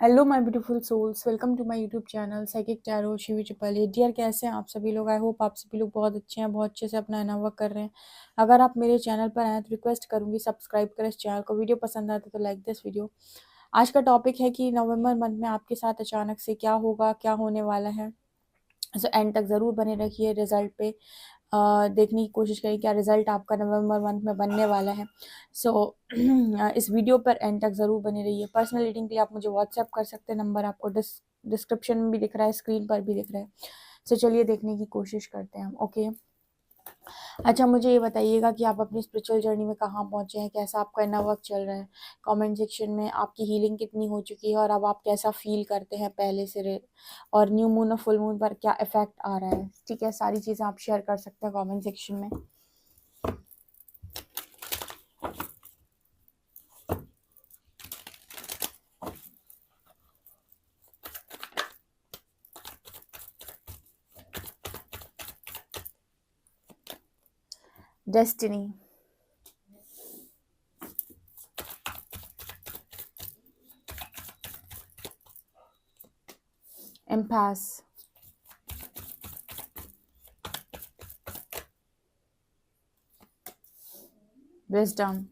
Hello my beautiful souls, welcome to my YouTube channel psychic tarot Shivi Chipli. Dear, कैसे हैं आप सभी लोग? आई होप आप सभी लोग बहुत अच्छे हैं, बहुत अच्छे से अपना इना वर्क कर रहे हैं। अगर आप मेरे चैनल पर आए तो रिक्वेस्ट करूंगी सब्सक्राइब करें इस चैनल को। वीडियो पसंद आए तो लाइक दिस वीडियो। आज का टॉपिक है कि नवंबर मंथ में आपके साथ अचानक से क्या होगा, क्या होने वाला है। सो एंड तक ज़रूर बने रखिए। रिजल्ट पे देखने की कोशिश करिए क्या रिजल्ट आपका नवंबर मंथ में बनने वाला है। सो इस वीडियो पर एंड तक ज़रूर बने रहिए। पर्सनल रीडिंग के लिए आप मुझे व्हाट्सएप कर सकते हैं, नंबर आपको डिस्क्रिप्शन में भी दिख रहा है, स्क्रीन पर भी दिख रहा है। सो चलिए देखने की कोशिश करते हैं हम। ओके, अच्छा मुझे ये बताइएगा कि आप अपनी स्पिरिचुअल जर्नी में कहाँ पहुँचे हैं, कैसा आपका इनर वर्क चल रहा है। कमेंट सेक्शन में आपकी हीलिंग कितनी हो चुकी है और अब आप कैसा फील करते हैं पहले से और न्यू मून और फुल मून पर क्या इफेक्ट आ रहा है। ठीक है, सारी चीज़ें आप शेयर कर सकते हैं कमेंट सेक्शन में। Destiny, impasse, wisdom,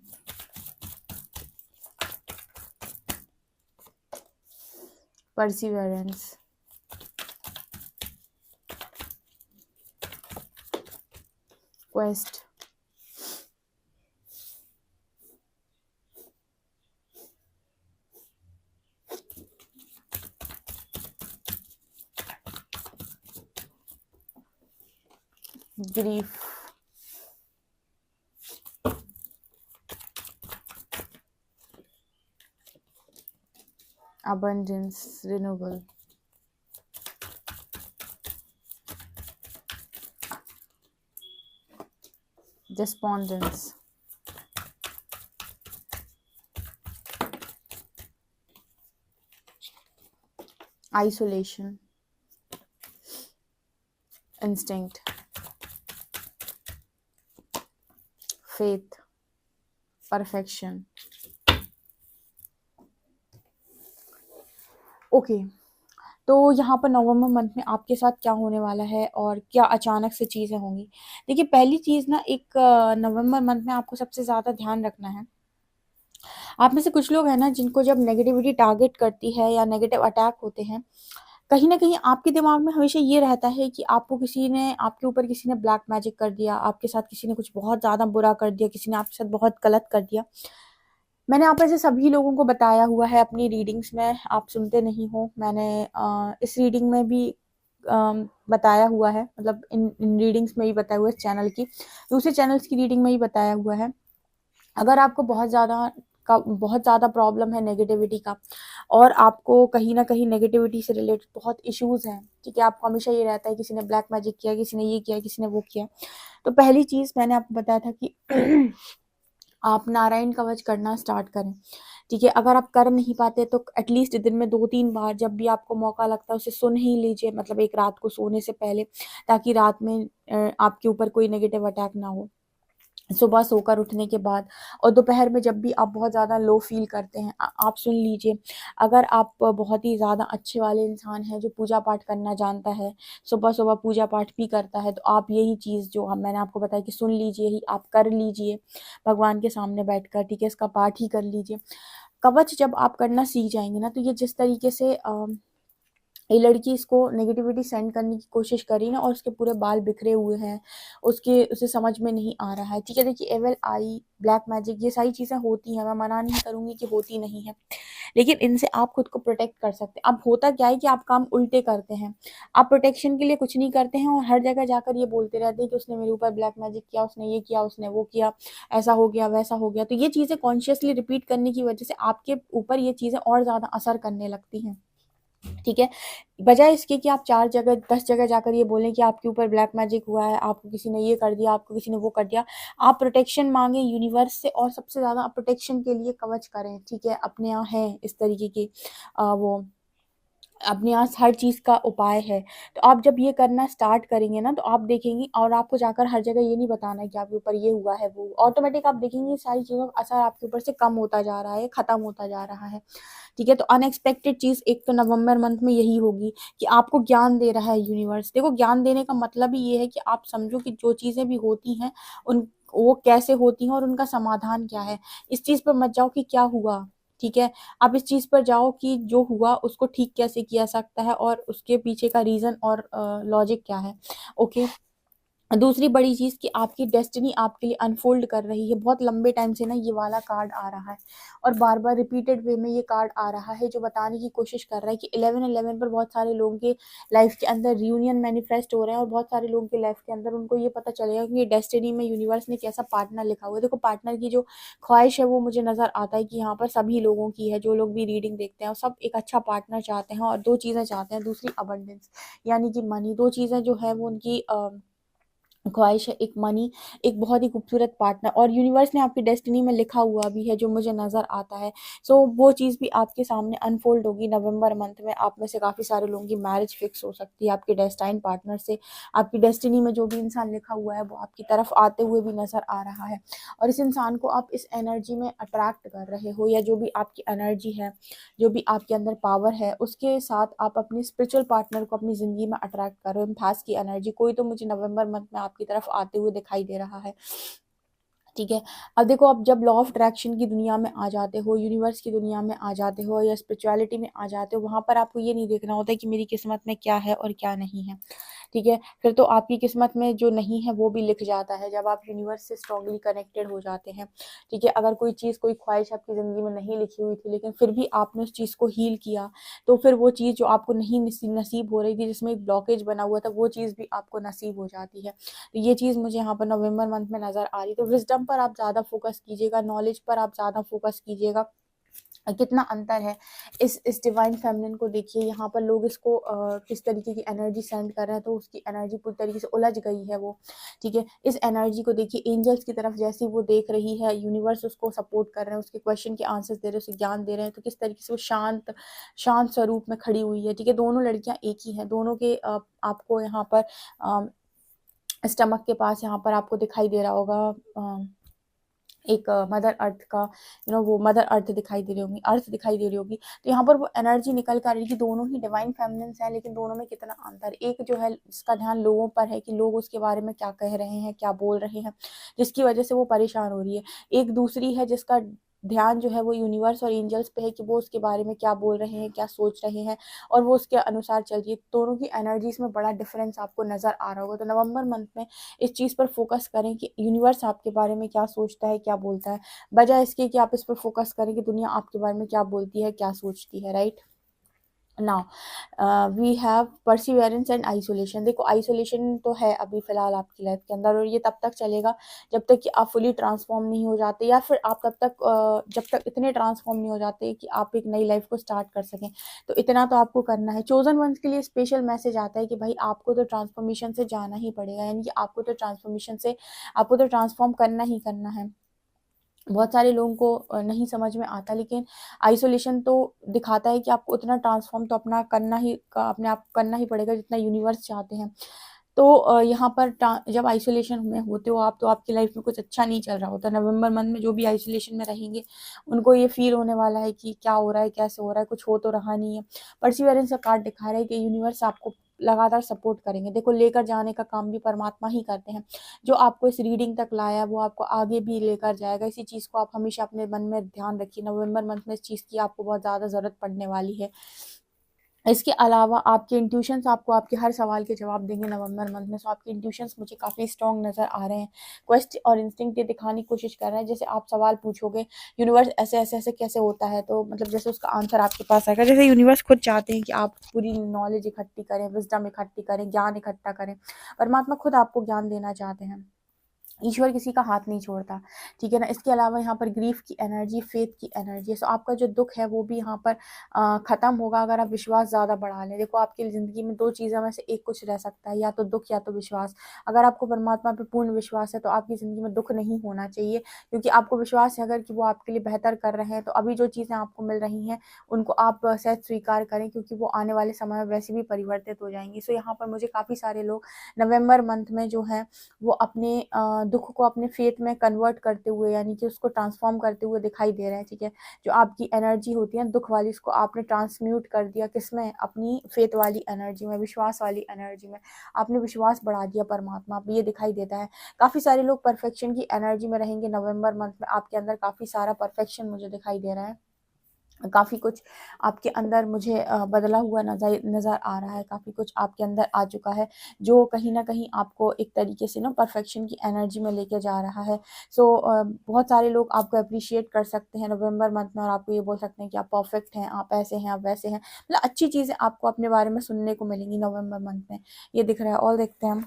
perseverance, quest, grief, abundance, renewal, despondence, isolation, instinct, faith, perfection। Okay, तो यहाँ पर नवंबर मंथ में आपके साथ क्या होने वाला है और क्या अचानक से चीज़ें होंगी। देखिए, पहली चीज़ ना, एक नवंबर मंथ में आपको सबसे ज़्यादा ध्यान रखना है। आप में से कुछ लोग हैं ना, जिनको जब नेगेटिविटी टारगेट करती है या नेगेटिव अटैक होते हैं, कहीं ना कहीं आपके दिमाग में हमेशा ये रहता है कि आपको किसी ने, आपके ऊपर किसी ने ब्लैक मैजिक कर दिया, आपके साथ किसी ने कुछ बहुत ज़्यादा बुरा कर दिया, किसी ने आपके साथ बहुत गलत कर दिया। मैंने आप ऐसे सभी लोगों को बताया हुआ है अपनी रीडिंग्स में, आप सुनते नहीं हो। मैंने इस रीडिंग में भी बताया हुआ है, मतलब इन रीडिंग्स में ही बताया हुआ है, चैनल की दूसरे चैनल्स की रीडिंग में ही बताया हुआ है। अगर आपको बहुत ज़्यादा प्रॉब्लम है नेगेटिविटी का, और आपको कहीं ना कहीं नेगेटिविटी से रिलेटेड बहुत इश्यूज हैं, ठीक है, आपको हमेशा ये रहता है किसी ने ब्लैक मैजिक किया, किसी ने ये किया, किसी ने वो किया, तो पहली चीज़ मैंने आपको बताया था कि आप नारायण कवच करना स्टार्ट करें। ठीक है, अगर आप कर नहीं पाते तो एटलीस्ट दिन में 2-3 बार जब भी आपको मौका लगता है उसे सुन ही लीजिए, मतलब एक रात को सोने से पहले, ताकि रात में आपके ऊपर कोई नेगेटिव अटैक ना हो। सुबह सोकर उठने के बाद और दोपहर में जब भी आप बहुत ज़्यादा लो फील करते हैं, आप सुन लीजिए। अगर आप बहुत ही ज़्यादा अच्छे वाले इंसान हैं जो पूजा पाठ करना जानता है, सुबह सुबह पूजा पाठ भी करता है, तो आप यही चीज़ जो मैंने आपको बताया कि सुन लीजिए ही, आप कर लीजिए भगवान के सामने बैठकर। ठीक है, इसका पाठ ही कर लीजिए। कवच जब आप करना सीख जाएंगे ना, तो ये जिस तरीके से ये लड़की इसको नेगेटिविटी सेंड करने की कोशिश करी ना, और उसके पूरे बाल बिखरे हुए हैं, उसे समझ में नहीं आ रहा है। ठीक है, देखिए, एवल आई, ब्लैक मैजिक, ये सारी चीज़ें होती हैं, मैं मना नहीं करूँगी कि होती नहीं है, लेकिन इनसे आप खुद को प्रोटेक्ट कर सकते हैं। अब होता क्या है कि आप काम उल्टे करते हैं, आप प्रोटेक्शन के लिए कुछ नहीं करते हैं और हर जगह जाकर ये बोलते रहते हैं कि उसने मेरे ऊपर ब्लैक मैजिक किया, उसने ये किया, उसने वो किया, ऐसा हो गया, वैसा हो गया। तो ये चीज़ें कॉन्शियसली रिपीट करने की वजह से आपके ऊपर ये चीज़ें और ज़्यादा असर करने लगती हैं। ठीक है, बजाय इसके कि आप 4 जगह 10 जगह जाकर ये बोलें कि आपके ऊपर ब्लैक मैजिक हुआ है, आपको किसी ने ये कर दिया, आपको किसी ने वो कर दिया, आप प्रोटेक्शन मांगे यूनिवर्स से, और सबसे ज़्यादा आप प्रोटेक्शन के लिए कवच करें। ठीक है, अपने यहाँ है इस तरीके की वो अपने पास हर चीज़ का उपाय है। तो आप जब ये करना स्टार्ट करेंगे ना, तो आप देखेंगी, और आपको जाकर हर जगह ये नहीं बताना है कि आपके ऊपर ये हुआ है, वो ऑटोमेटिक आप देखेंगे ये सारी चीज़ों का असर आपके ऊपर से कम होता जा रहा है, खत्म होता जा रहा है। ठीक है, तो अनएक्सपेक्टेड चीज़ एक तो नवंबर मंथ में यही होगी कि आपको ज्ञान दे रहा है यूनिवर्स। देखो, ज्ञान देने का मतलब ही ये है कि आप समझो कि जो चीज़ें भी होती हैं, उन वो कैसे होती हैं और उनका समाधान क्या है। इस चीज़ पर मत जाओ कि क्या हुआ, ठीक है? आप इस चीज़ पर जाओ कि जो हुआ उसको ठीक कैसे किया सकता है और उसके पीछे का रीज़न और लॉजिक क्या है, ओके? दूसरी बड़ी चीज़ कि आपकी डेस्टिनी आपके लिए अनफोल्ड कर रही है। बहुत लंबे टाइम से ना ये वाला कार्ड आ रहा है और बार-बार रिपीटेड वे में ये कार्ड आ रहा है, जो बताने की कोशिश कर रहा है कि 11/11 पर बहुत सारे लोगों के लाइफ के अंदर रियूनियन मैनिफेस्ट हो रहे हैं और बहुत सारे लोगों की लाइफ के अंदर उनको ये पता चलेगा कि डेस्टिनी में यूनिवर्स ने कैसा पार्टनर लिखा हुआ है। देखो, पार्टनर की जो ख्वाहिश है वो मुझे नज़र आता है कि यहाँ पर सभी लोगों की है, जो लोग भी रीडिंग देखते हैं, और सब एक अच्छा पार्टनर चाहते हैं और 2 चीज़ें चाहते हैं। दूसरी अबंडेंस, यानी कि मनी। 2 चीज़ें जो है वो उनकी ख्वाहिश है, एक मनी, एक बहुत ही खूबसूरत पार्टनर, और यूनिवर्स ने आपकी डेस्टिनी में लिखा हुआ भी है, जो मुझे नज़र आता है। सो वो चीज़ भी आपके सामने अनफोल्ड होगी नवंबर मंथ में। आप में से काफ़ी सारे लोगों की मैरिज फिक्स हो सकती है आपके डेस्टाइन पार्टनर से। आपकी डेस्टिनी में जो भी इंसान लिखा हुआ है वो आपकी तरफ आते हुए भी नज़र आ रहा है, और इस इंसान को आप इस एनर्जी में अट्रैक्ट कर रहे हो, या जो भी आपकी एनर्जी है, जो भी आपके अंदर पावर है, उसके साथ आप अपनी स्पिरिचुअल पार्टनर को अपनी ज़िंदगी में अट्रैक्ट कर रहे हो। एम्पास की एनर्जी कोई तो मुझे नवंबर मंथ में आपकी तरफ आते हुए दिखाई दे रहा है। ठीक है। अब देखो, अब जब लॉ ऑफ अट्रैक्शन की दुनिया में आ जाते हो, यूनिवर्स की दुनिया में आ जाते हो, या स्पिरिचुअलिटी में आ जाते हो, वहाँ पर आपको ये नहीं देखना होता है कि मेरी किस्मत में क्या है और क्या नहीं है। ठीक है? फिर तो आपकी किस्मत में जो नहीं है वो भी लिख जाता है, जब आप यूनिवर्स से स्ट्रांगली कनेक्टेड हो जाते हैं। ठीक है? अगर कोई चीज़, कोई ख्वाहिश आपकी ज़िंदगी में नहीं लिखी हुई थी, लेकिन फिर भी आपने उस चीज़ को हील किया, तो फिर वो चीज़ जो आपको नहीं नसीब हो रही थी, जिसमें एक ब्लॉकेज बना हुआ था, वो चीज़ भी आपको नसीब हो जाती है। तो ये चीज़ मुझे यहाँ पर नवंबर मंथ में नज़र आ रही है। तो विज़डम पर आप ज़्यादा फ़ोकस कीजिएगा, नॉलेज पर आप ज़्यादा फ़ोकस कीजिएगा। कितना अंतर है इस डिवाइन फेमिनिन को देखिए। यहाँ पर लोग इसको किस तरीके की एनर्जी सेंड कर रहे हैं, तो उसकी एनर्जी पूरी तरीके से उलझ गई है वो। ठीक है? इस एनर्जी को देखिए, एंजल्स की तरफ जैसी वो देख रही है, यूनिवर्स उसको सपोर्ट कर रहे हैं, उसके क्वेश्चन के आंसर्स दे रहे हैं, उसे ज्ञान दे रहे हैं, तो किस तरीके से वो शांत शांत स्वरूप में खड़ी हुई है। ठीक है? दोनों लड़कियां एक ही हैं, दोनों के आपको यहाँ पर स्टमक के पास यहाँ पर आपको दिखाई दे रहा होगा एक मदर अर्थ का, वो मदर अर्थ दिखाई दे रही होगी, अर्थ दिखाई दे रही होगी। तो यहाँ पर वो एनर्जी निकल कर आ रही है कि दोनों ही डिवाइन फेमिनिन्स हैं, लेकिन दोनों में कितना अंतर। एक जो है इसका ध्यान लोगों पर है कि लोग उसके बारे में क्या कह रहे हैं, क्या बोल रहे हैं, जिसकी वजह से वो परेशान हो रही है। एक दूसरी है जिसका ध्यान जो है वो यूनिवर्स और एंजल्स पे है कि वो उसके बारे में क्या बोल रहे हैं, क्या सोच रहे हैं, और वो उसके अनुसार चल रही है। दोनों की एनर्जीज में बड़ा डिफरेंस आपको नजर आ रहा होगा। तो नवंबर मंथ में इस चीज़ पर फोकस करें कि यूनिवर्स आपके बारे में क्या सोचता है, क्या बोलता है, बजाय इसके कि आप इस पर फोकस करें कि दुनिया आपके बारे में क्या बोलती है, क्या सोचती है। Right now we have perseverance and isolation. देखो, आइसोलेशन तो है अभी फिलहाल आपकी लाइफ के अंदर, और ये तब तक चलेगा जब तक कि आप फुली ट्रांसफॉर्म नहीं हो जाते, या फिर आप तब तक जब तक इतने ट्रांसफॉर्म नहीं हो जाते कि आप एक नई लाइफ को स्टार्ट कर सकें। तो इतना तो आपको करना है। चोजन वंस के लिए स्पेशल मैसेज आता है कि भाई आपको तो ट्रांसफॉर्मेशन से जाना ही पड़ेगा, यानी कि आपको तो ट्रांसफॉर्म करना ही करना है। बहुत सारे लोगों को नहीं समझ में आता, लेकिन आइसोलेशन तो दिखाता है कि आपको उतना ट्रांसफॉर्म तो अपने आप करना ही पड़ेगा जितना यूनिवर्स चाहते हैं। तो यहाँ पर जब आइसोलेशन में होते हो आप, तो आपकी लाइफ में कुछ अच्छा नहीं चल रहा होता। नवंबर मंथ में जो भी आइसोलेशन में रहेंगे, उनको ये फील होने वाला है कि क्या हो रहा है, कैसे हो रहा है, कुछ हो तो रहा नहीं है। परसिवरेंस का कार्ड दिखा रहा है कि यूनिवर्स आपको लगातार सपोर्ट करेंगे। देखो, लेकर जाने का काम भी परमात्मा ही करते हैं। जो आपको इस रीडिंग तक लाया, वो आपको आगे भी लेकर जाएगा। इसी चीज़ को आप हमेशा अपने मन में ध्यान रखिए। नवंबर मंथ में इस चीज़ की आपको बहुत ज़्यादा ज़रूरत पड़ने वाली है। इसके अलावा आपके इंट्यूशंस आपको आपके हर सवाल के जवाब देंगे नवंबर मंथ में। सो आपके इंट्यूशंस मुझे काफ़ी स्ट्रॉन्ग नज़र आ रहे हैं। क्वेस्ट और इंस्टिंक्ट ये दिखाने की कोशिश कर रहे हैं, जैसे आप सवाल पूछोगे, यूनिवर्स ऐसे ऐसे ऐसे कैसे होता है, तो मतलब जैसे उसका आंसर आपके पास आएगा। जैसे यूनिवर्स खुद चाहते हैं कि आप पूरी नॉलेज इकट्ठी करें, विजडम इकट्ठी करें, ज्ञान इकट्ठा करें। परमात्मा खुद आपको ज्ञान देना चाहते हैं। ईश्वर किसी का हाथ नहीं छोड़ता, ठीक है ना। इसके अलावा यहाँ पर ग्रीफ की एनर्जी, फेथ की एनर्जी है। सो आपका जो दुख है वो भी यहाँ पर खत्म होगा अगर आप विश्वास ज़्यादा बढ़ा लें। देखो आपकी ज़िंदगी में दो चीज़ों में से एक कुछ रह सकता है, या तो दुख या तो विश्वास। अगर आपको परमात्मा पे पूर्ण विश्वास है तो आपकी ज़िंदगी में दुख नहीं होना चाहिए, क्योंकि आपको विश्वास है अगर कि वो आपके लिए बेहतर कर रहे हैं, तो अभी जो चीज़ें आपको मिल रही हैं उनको आप सहज स्वीकार करें, क्योंकि वो आने वाले समय में वैसे भी परिवर्तित हो जाएंगी। सो यहाँ पर मुझे काफ़ी सारे लोग नवंबर मंथ में जो है वो अपने दुख को अपने फेथ में कन्वर्ट करते हुए, यानी कि उसको ट्रांसफॉर्म करते हुए दिखाई दे रहे हैं, ठीक है। जो आपकी एनर्जी होती है दुख वाली, उसको आपने ट्रांसम्यूट कर दिया किसमें, अपनी फेथ वाली एनर्जी में, विश्वास वाली एनर्जी में। आपने विश्वास बढ़ा दिया परमात्मा पे, ये दिखाई देता है। काफ़ी सारे लोग परफेक्शन की एनर्जी में रहेंगे नवंबर मंथ में। आपके अंदर काफ़ी सारा परफेक्शन मुझे दिखाई दे रहा है, काफ़ी कुछ आपके अंदर मुझे बदला हुआ नज़र आ रहा है, काफ़ी कुछ आपके अंदर आ चुका है जो कहीं न कहीं आपको एक तरीके से ना परफेक्शन की एनर्जी में लेके जा रहा है। सो बहुत सारे लोग आपको एप्रिशिएट कर सकते हैं नवंबर मंथ में, और आपको ये बोल सकते हैं कि आप परफेक्ट हैं, आप ऐसे हैं, आप वैसे हैं। मतलब अच्छी चीज़ें आपको अपने बारे में सुनने को मिलेंगी नवंबर मंथ में, ये दिख रहा है। और देखते हैं हम।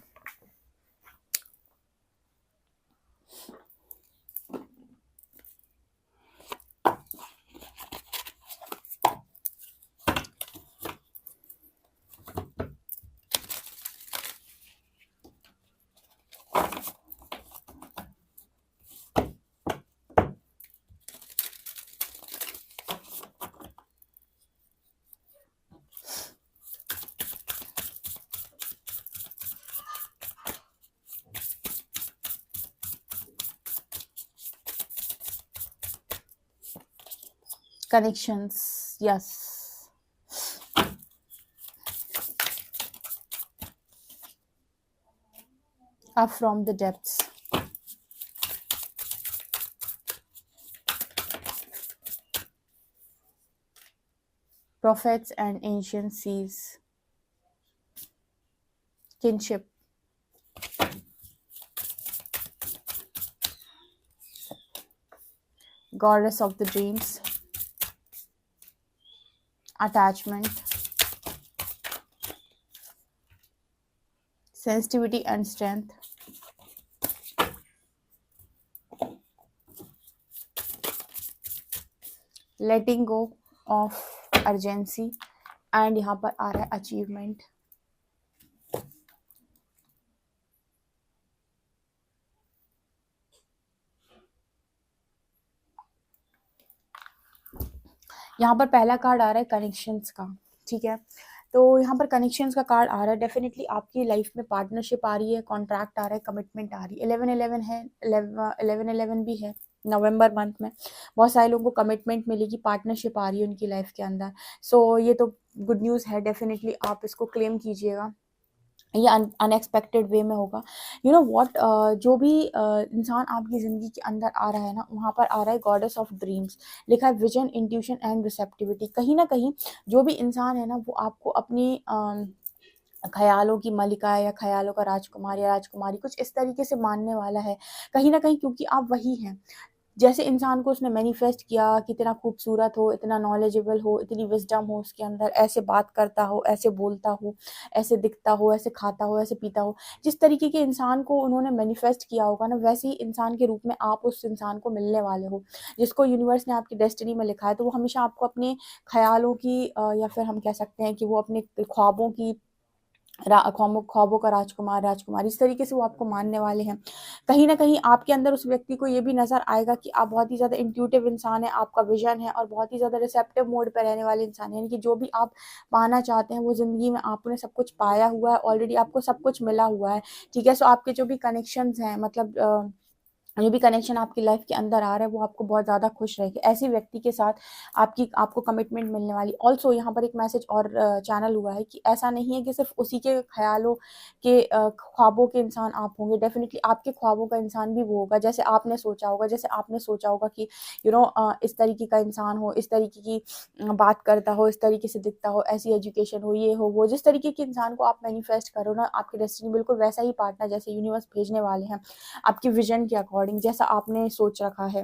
Connections, yes. Up from the depths. Prophets and ancient seas. Kinship. Goddess of the dreams. Attachment. Sensitivity and strength. Letting go of urgency. And यहाँ पर आ रहा है अचीवमेंट। यहाँ पर पहला कार्ड आ रहा है कनेक्शंस का, ठीक है। तो यहाँ पर कनेक्शंस का कार्ड आ रहा है। डेफिनेटली आपकी लाइफ में पार्टनरशिप आ रही है, कॉन्ट्रैक्ट आ रहा है, कमिटमेंट आ रही है। 11-11 है, 11-11 भी है नवंबर मंथ में। बहुत सारे लोगों को कमिटमेंट मिलेगी, पार्टनरशिप आ रही है उनकी लाइफ के अंदर। सो ये तो गुड न्यूज़ है, डेफिनेटली आप इसको क्लेम कीजिएगा। ये अनएक्सपेक्टेड वे में होगा। यू नो व्हाट, जो भी इंसान आपकी ज़िंदगी के अंदर आ रहा है ना, वहाँ पर आ रहा है गॉडेस ऑफ ड्रीम्स। लिखा है विजन, इंट्यूशन एंड रिसेप्टिविटी। कहीं ना कहीं जो भी इंसान है ना वो आपको अपनी ख्यालों की मलिका या ख्यालों का राजकुमार या राजकुमारी कुछ इस तरीके से मानने वाला है, कहीं ना कहीं, क्योंकि आप वही हैं। जैसे इंसान को उसने मैनिफेस्ट किया कि इतना खूबसूरत हो, इतना नॉलेजेबल हो, इतनी विजडम हो उसके अंदर, ऐसे बात करता हो, ऐसे बोलता हो, ऐसे दिखता हो, ऐसे खाता हो, ऐसे पीता हो। जिस तरीके के इंसान को उन्होंने मैनिफेस्ट किया होगा ना, वैसे ही इंसान के रूप में आप उस इंसान को मिलने वाले हो, जिसको यूनिवर्स ने आपकी डेस्टिनी में लिखा है। तो वो हमेशा आपको अपने ख्यालों की या फिर हम कह सकते हैं कि वो अपने ख्वाबों की ख्वाबों का राजकुमार, राजकुमारी, इस तरीके से वो आपको मानने वाले हैं। कहीं न कहीं आपके अंदर उस व्यक्ति को ये भी नज़र आएगा कि आप बहुत ही ज़्यादा इंट्यूटिव इंसान हैं, आपका विज़न है और बहुत ही ज़्यादा रिसेप्टिव मोड पे रहने वाले इंसान हैं। यानी कि जो भी आप पाना चाहते हैं वो ज़िंदगी में आपने सब कुछ पाया हुआ है, ऑलरेडी आपको सब कुछ मिला हुआ है, ठीक है? सो आपके जो भी कनेक्शंस हैं, मतलब जो भी कनेक्शन आपकी लाइफ के अंदर आ रहा है वो आपको बहुत ज़्यादा खुश रहेगी। ऐसे व्यक्ति के साथ आपको कमिटमेंट मिलने वाली। ऑल्सो यहाँ पर एक मैसेज और चैनल हुआ है कि ऐसा नहीं है कि सिर्फ उसी के ख्यालों के ख्वाबों के इंसान आप होंगे। डेफिनेटली आपके ख्वाबों का इंसान भी वो होगा जैसे आपने सोचा होगा। जैसे आपने सोचा होगा कि इस तरीके का इंसान हो, इस तरीके की बात करता हो, इस तरीके से दिखता हो, ऐसी एजुकेशन हो, ये हो वो, जिस तरीके के इंसान को आप मैनिफेस्ट करो ना, आपकी डेस्टिनी बिल्कुल वैसा ही पार्टनर जैसे यूनिवर्स भेजने वाले हैं आपकी विजन के अकॉर्डिंग, जैसा आपने सोच रखा है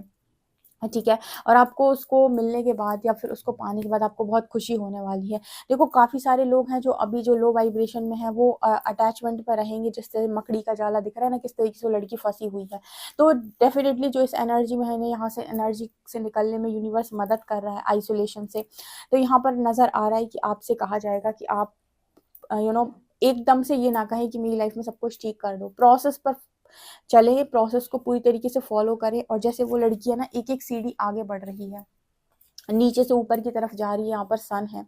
ठीक है। और आपको उसको मिलने के बाद या फिर उसको पाने के बाद आपको बहुत खुशी होने वाली है। देखो काफ़ी सारे लोग हैं जो अभी जो लो वाइब्रेशन में हैं वो अटैचमेंट पर रहेंगे, जिस तरह मकड़ी का जाला दिख रहा है ना किस तरीके से वो लड़की फँसी हुई है। तो डेफ़िनेटली जो इस एनर्जी में है ना, यहाँ से एनर्जी से निकलने में यूनिवर्स मदद कर रहा है आइसोलेशन से। तो यहाँ पर नज़र आ रहा है कि आपसे कहा जाएगा कि आप एकदम से ये ना कहें कि मेरी लाइफ में सब कुछ ठीक कर दो। प्रोसेस पर चलें, प्रोसेस को पूरी तरीके से फ़ॉलो करें, और जैसे वो लड़की है ना एक-एक सीढ़ी आगे बढ़ रही है, नीचे से ऊपर की तरफ जा रही है, यहाँ पर सन है।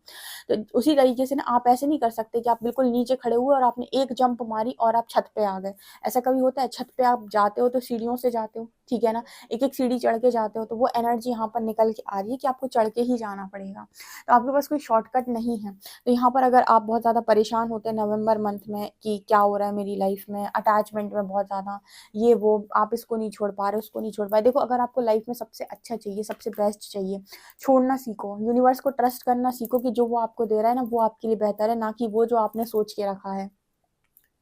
तो उसी तरीके से ना आप ऐसे नहीं कर सकते कि आप बिल्कुल नीचे खड़े हुए और आपने एक जंप मारी और आप छत पे आ गए। ऐसा कभी होता है? छत पे आप जाते हो तो सीढ़ियों से जाते हो, ठीक है ना? एक-एक सीढ़ी चढ़ के जाते हो, तो वो एनर्जी यहाँ पर निकल के आ रही है कि आपको चढ़ के ही जाना पड़ेगा। तो आपके पास कोई शॉर्टकट नहीं है। तो यहाँ पर अगर आप बहुत ज़्यादा परेशान होते हैं नवंबर मंथ में कि क्या हो रहा है मेरी लाइफ में, अटैचमेंट में बहुत ज़्यादा, ये वो, आप इसको नहीं छोड़ पा रहे, उसको नहीं छोड़ पाए। देखो अगर आपको लाइफ में सबसे अच्छा चाहिए, सबसे बेस्ट चाहिए, छोड़ना सीखो, यूनिवर्स को ट्रस्ट करना सीखो कि जो वो आपको दे रहा है ना वो आपके लिए बेहतर है, ना कि वो जो आपने सोच के रखा है।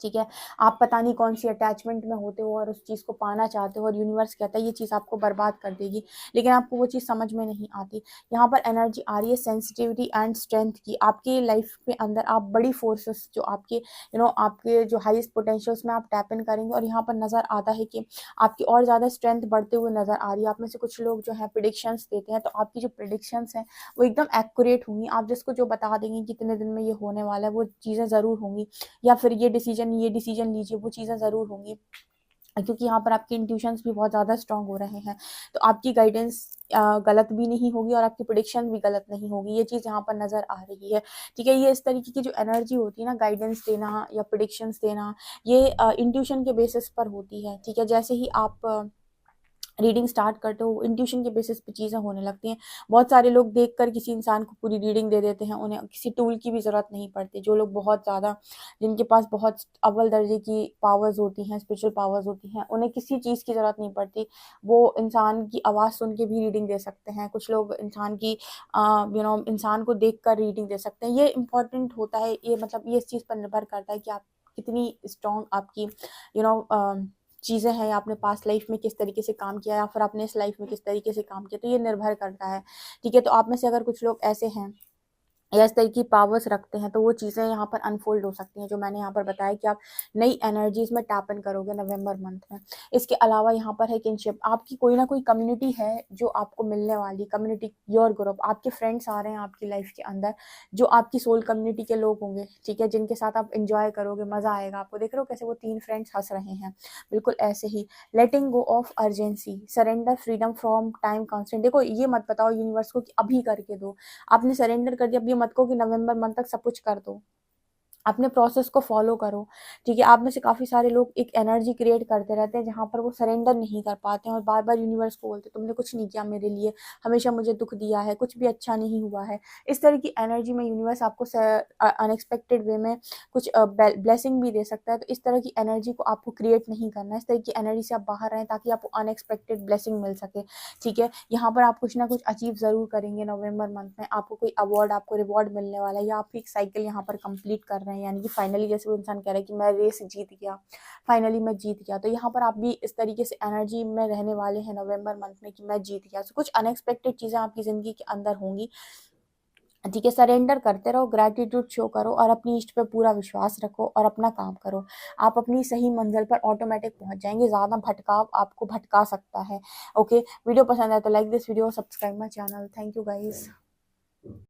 ठीक है? आप पता नहीं कौन-सी अटैचमेंट में होते हो और उस चीज़ को पाना चाहते हो और यूनिवर्स कहता है ये चीज़ आपको बर्बाद कर देगी, लेकिन आपको वो चीज़ समझ में नहीं आती। यहाँ पर एनर्जी आ रही है सेंसिटिविटी एंड स्ट्रेंथ की। आपकी लाइफ के अंदर आप बड़ी फोर्सेस जो आपके आपके जो हाईएस्ट पोटेंशियल्स में आप टैप इन करेंगे, और यहाँ पर नज़र आता है कि आपकी और ज़्यादा स्ट्रेंथ बढ़ते हुए नज़र आ रही है। आप में से कुछ लोग जो हैं प्रेडिक्शंस देते हैं, तो आपकी जो प्रेडिक्शंस हैं वो एकदम एक्यूरेट होंगी। आप जिसको जो बता देंगे कि इतने दिन में ये होने वाला है, वो चीज़ें ज़रूर होंगी। या फिर ये डिसीजन लीजिए, वो चीज़ें ज़रूर होंगी। क्योंकि यहाँ पर आपके इंट्यूशंस भी बहुत ज़्यादा स्ट्रॉन्ग हो रहे हैं। तो आपकी गाइडेंस गलत भी नहीं होगी और आपकी प्रेडिक्शन भी गलत नहीं होगी। ये चीज़ यहाँ पर नज़र आ रही है। ठीक है? ये इस तरीके की जो एनर्जी होती है ना, गाइडेंस देना या प्रेडिक्शंस देना, ये इंट्यूशन के बेसिस पर होती है। ठीक है? जैसे ही आप रीडिंग स्टार्ट करते हो, इंट्यूशन के बेसिस पे चीज़ें होने लगती हैं। बहुत सारे लोग देखकर किसी इंसान को पूरी रीडिंग दे देते हैं, उन्हें किसी टूल की भी ज़रूरत नहीं पड़ती। जो लोग बहुत ज़्यादा, जिनके पास बहुत अव्वल दर्जे की पावर्स होती हैं, स्पिरिचुअल पावर्स होती हैं, उन्हें किसी चीज़ की ज़रूरत नहीं पड़ती। वो इंसान की आवाज़ सुन के भी रीडिंग दे सकते हैं। कुछ लोग इंसान की इंसान को देखकर रीडिंग दे सकते हैं। ये इम्पोर्टेंट होता है, ये मतलब ये इस चीज़ पर निर्भर करता है कि आप कितनी स्ट्रॉन्ग आपकी यू नो अ चीज़ें हैं, या आपने पास्ट लाइफ में किस तरीके से काम किया या फिर आपने इस लाइफ में किस तरीके से काम किया, तो ये निर्भर करता है। ठीक है? तो आप में से अगर कुछ लोग ऐसे हैं या इस तरह की पावर्स रखते हैं, तो वो चीज़ें यहाँ पर अनफोल्ड हो सकती हैं, जो मैंने यहाँ पर बताया कि आप नई एनर्जीज़ में टैप इन करोगे नवंबर मंथ में। इसके अलावा यहाँ पर है किनशिप, आपकी कोई ना कोई कम्युनिटी है जो आपको मिलने वाली, कम्युनिटी, योर ग्रुप, आपके फ्रेंड्स आ रहे हैं आपकी लाइफ के अंदर, जो आपकी सोल कम्युनिटी के लोग होंगे, ठीक है? जिनके साथ आप एन्जॉय करोगे, मज़ा आएगा आपको। देख रहे हो कैसे वो 3 फ्रेंड्स हँस रहे हैं, बिल्कुल ऐसे ही। Letting go of urgency, surrender freedom from time constant. देखो ये मत बताओ यूनिवर्स को कि अभी करके दो, आपने सरेंडर कर दिया। अब ये मत कहो कि नवंबर मंथ तक सब कुछ कर दो, अपने प्रोसेस को फॉलो करो। ठीक है? आप में से काफ़ी सारे लोग एक एनर्जी क्रिएट करते रहते हैं जहाँ पर वो सरेंडर नहीं कर पाते हैं और बार-बार यूनिवर्स को बोलते हैं तुमने कुछ नहीं किया मेरे लिए, हमेशा मुझे दुःख दिया है, कुछ भी अच्छा नहीं हुआ है। इस तरह की एनर्जी में यूनिवर्स आपको अनएक्सपेक्टेड वे में कुछ ब्लेसिंग भी दे सकता है। तो इस तरह की एनर्जी को आपको क्रिएट नहीं करना है। इस तरह की एनर्जी से आप बाहर रहें ताकि आपको अनएक्सपेक्टेड ब्लेसिंग मिल सके। ठीक है? यहाँ पर आप कुछ ना कुछ अचीव ज़रूर करेंगे नवंबर मंथ में। आपको कोई अवार्ड, आपको रिवॉर्ड मिलने वाला है, या आप एक साइकिल यहाँ पर कंप्लीट कर रहे हैं, यानी कि फाइनली जैसे वो इंसान कह रहा है कि मैं रेस जीत गया, फाइनली मैं जीत गया। तो यहाँ पर आप भी इस तरीके से एनर्जी में रहने वाले हैं नवंबर मंथ में कि मैं जीत गया। तो कुछ अनएक्सपेक्टेड चीज़ें आपकी ज़िंदगी के अंदर होंगी। ठीक है? सरेंडर करते रहो, ग्रैटिट्यूड शो करो और अपनी इष्ट पे पूरा विश्वास रखो और अपना काम करो। आप अपनी सही मंज़िल पर ऑटोमेटिक पहुँच जाएँगे, ज़्यादा भटकाव आपको भटका सकता है। ओके? वीडियो पसंद आए तो like this video, subscribe my channel. Thank you guys.